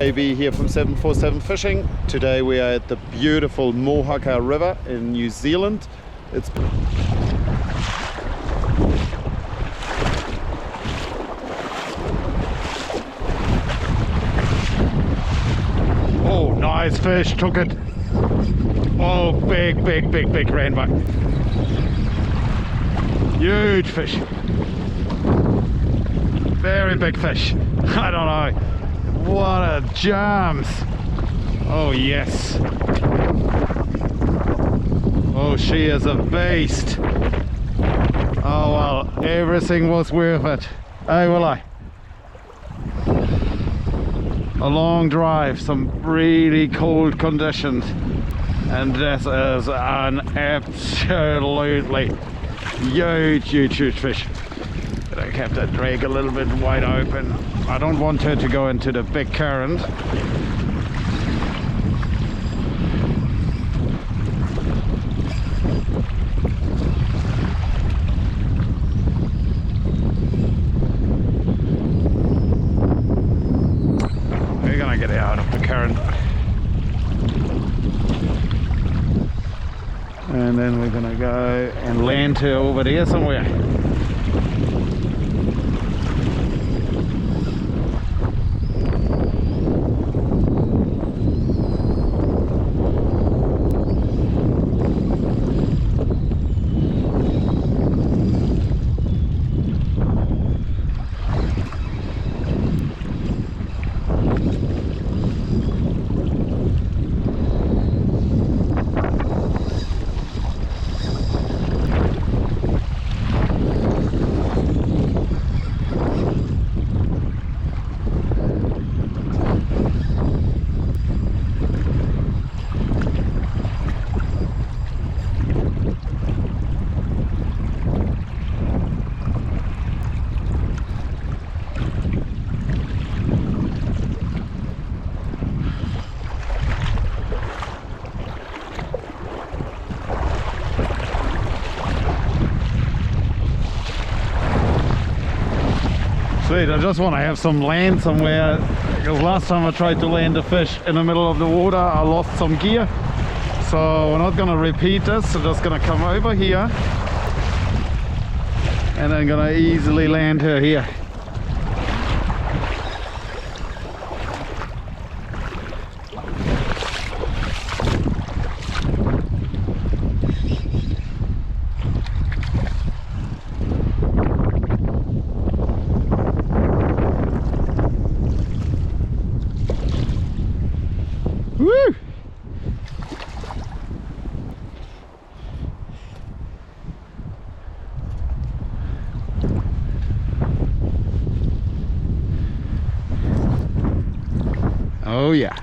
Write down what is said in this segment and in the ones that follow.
AB here from 747 Fishing. Today we are at the beautiful Mohaka River in New Zealand. It's oh, nice fish, took it. Oh, big rainbow. Huge fish. Very big fish. I don't know. What a jams. Oh yes. Oh, she is a beast. Oh well, everything was worth it. Hey, will I? A long drive, some really cold conditions, and this is an absolutely huge fish. But I kept that drag a little bit wide open. I don't want her to go into the big current. We're gonna get out of the current. And then we're gonna go and land her over there somewhere. Sweet, I just want to have some land somewhere, because last time I tried to land a fish in the middle of the water I lost some gear. So we're not going to repeat this, we're just going to come over here and I'm going to easily land her here. Woo! Oh yeah.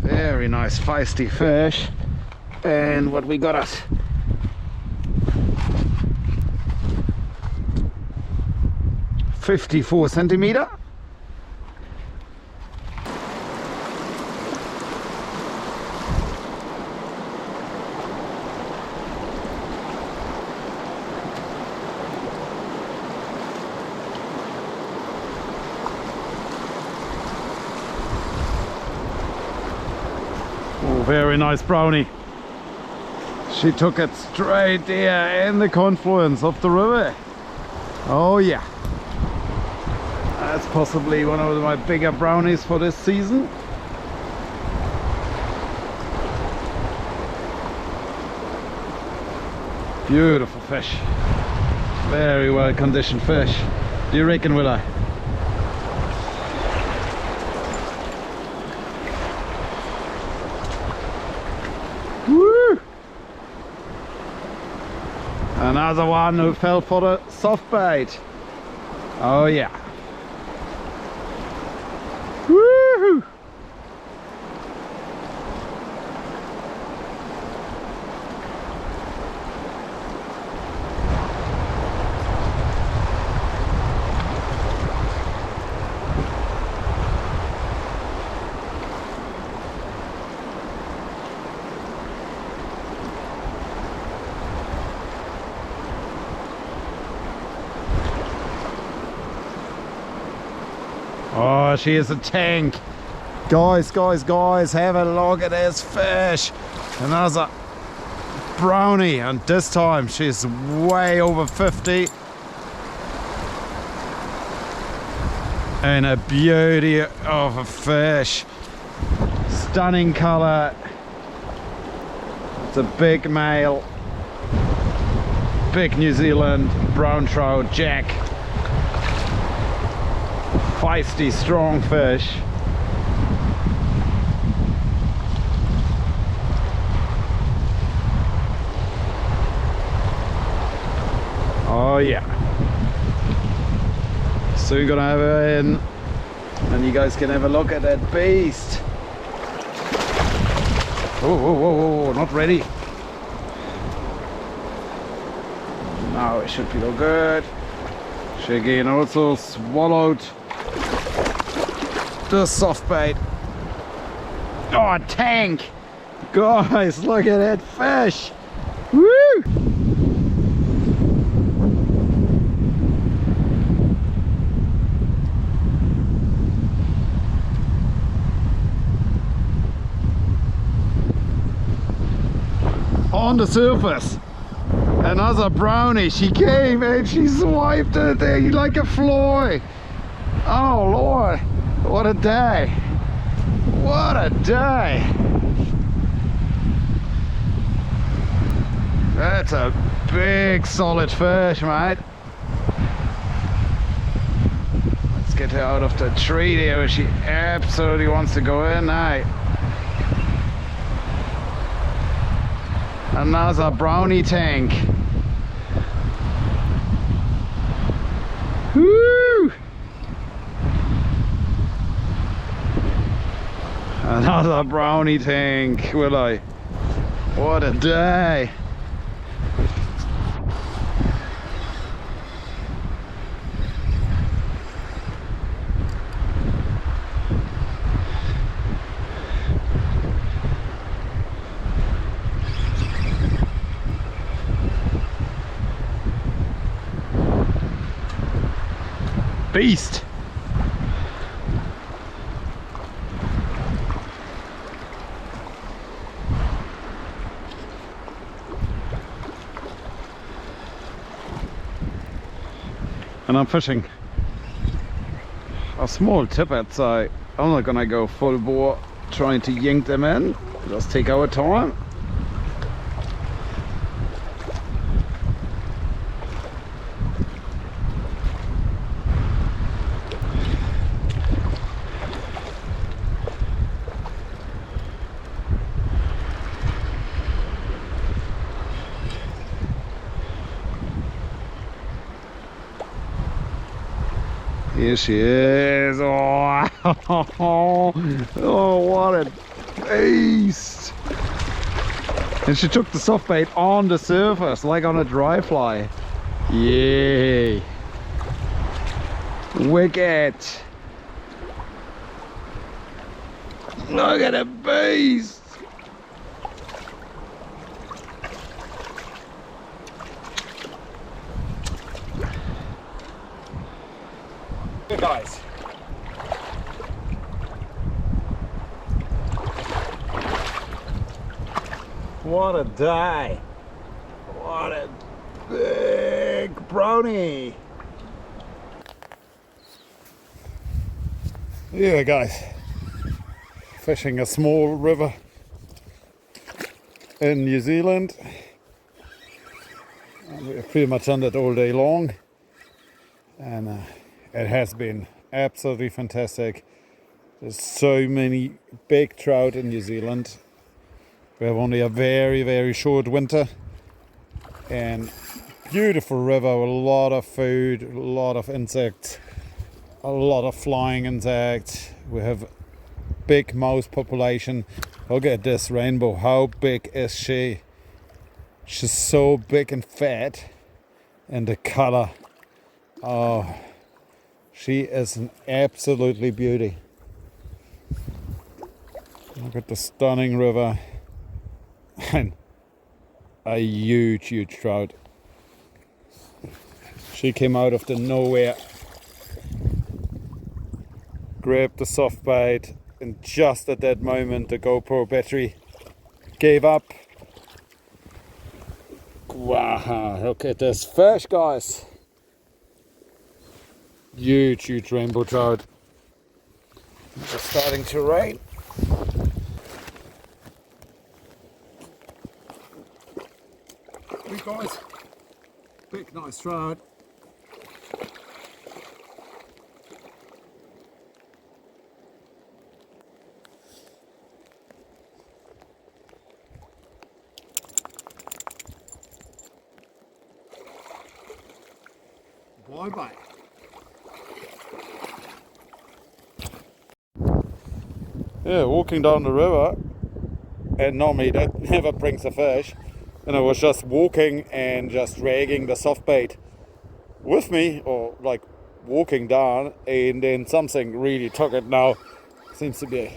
Very nice feisty fish. And what we got us? .54 centimeter. Oh, very nice brownie. She took it straight there in the confluence of the river. Oh yeah. That's possibly one of my bigger brownies for this season. Beautiful fish. Very well conditioned fish. Do you reckon, will I? Woo! Another one who fell for the soft bait. Oh yeah. Woohoo! Oh, she is a tank. Guys, have a look at this fish. Another brownie, and this time she's way over 50. And a beauty of a fish. Stunning colour. It's a big male. Big New Zealand brown trout jack. Feisty, strong fish. Oh yeah. Soon gonna have her in, and you guys can have a look at that beast. Oh, not ready. Now it should be all good. She again also swallowed the soft bait. Oh, a tank! Guys, look at that fish! Woo! On the surface, another brownie. She came and she swiped it there like a fly. Oh Lord, what a day, what a day. That's a big solid fish, mate. Let's get her out of the tree there where she absolutely wants to go in, eh? Another brownie tank. Woo! Another brownie tank, will I? What a day. Beast. And I'm fishing a small tippet, so I'm not gonna go full bore trying to yank them in. Just take our time. Here she is. Oh, oh, what a beast. And she took the soft bait on the surface, like on a dry fly. Yay. Wicked. Look at the beast. Good guys. What a day. What a big brownie. Yeah guys, fishing a small river in New Zealand. We're pretty much on it all day long, and it has been absolutely fantastic. There's so many big trout in New Zealand. We have only a very, very short winter, and beautiful river with a lot of food, a lot of insects, a lot of flying insects. We have big mouse population. Look at this rainbow. How big is she? She's so big and fat, and the color. Oh, she is an absolutely beauty. Look at the stunning river and a huge, huge trout. She came out of the nowhere. grabbed the soft bait, and just at that moment the GoPro battery gave up. Wow, look at this fish, guys. Huge rainbow trout. It's just starting to rain. Hey guys, big nice trout. Bye-bye. Yeah, walking down the river, and normally that never brings a fish, and I was just walking and just dragging the soft bait with me, or like walking down, and then something really took it. Now seems to be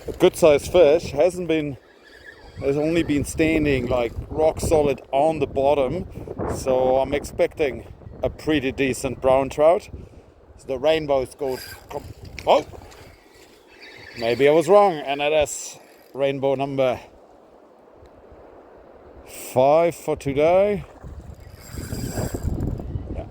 a good sized fish. Has only been standing like rock solid on the bottom, so I'm expecting a pretty decent brown trout. So the rainbows go. Oh, maybe I was wrong, and that is rainbow number 5 for today. Yeah.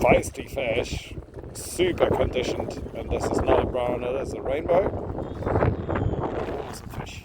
Feisty fish, super conditioned, and this is not a brown, it is a rainbow. Awesome fish.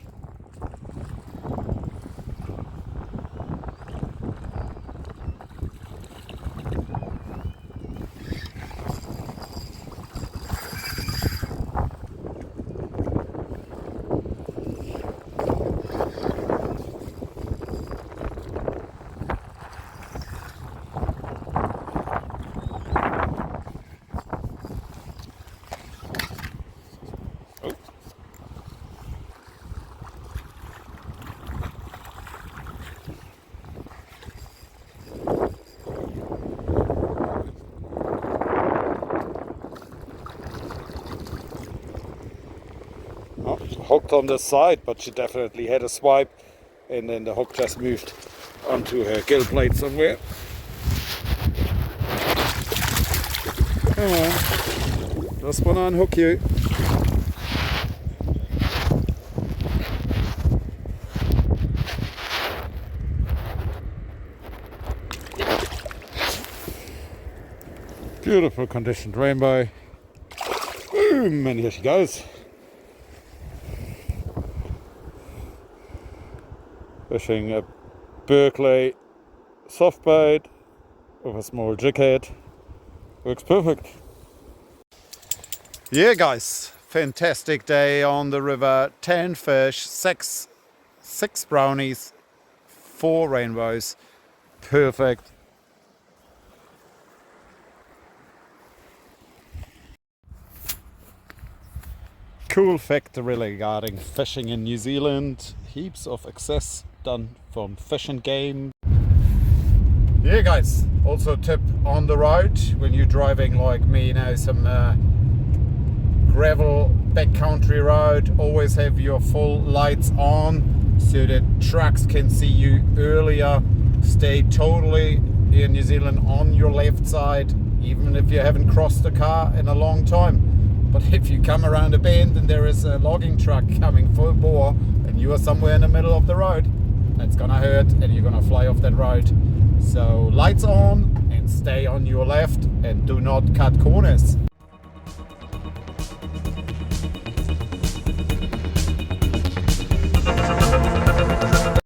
Hooked on the side, but she definitely had a swipe, and then the hook just moved onto her gill plate somewhere. Come on, just want to unhook you. Beautiful conditioned rainbow. Boom, and here she goes. Fishing a Berkeley soft bait with a small jig head. Works perfect. Yeah guys, fantastic day on the river. 10 fish, 6 brownies, 4 rainbows. Perfect. Cool fact regarding fishing in New Zealand. Heaps of access done from Fish and Game. Yeah guys, also tip on the road when you're driving like me now, some gravel backcountry road, always have your full lights on so that trucks can see you earlier. Stay totally in New Zealand on your left side, even if you haven't crossed the car in a long time. But if you come around a bend and there is a logging truck coming full bore and you are somewhere in the middle of the road, that's gonna hurt and you're gonna fly off that road. So lights on and stay on your left and do not cut corners.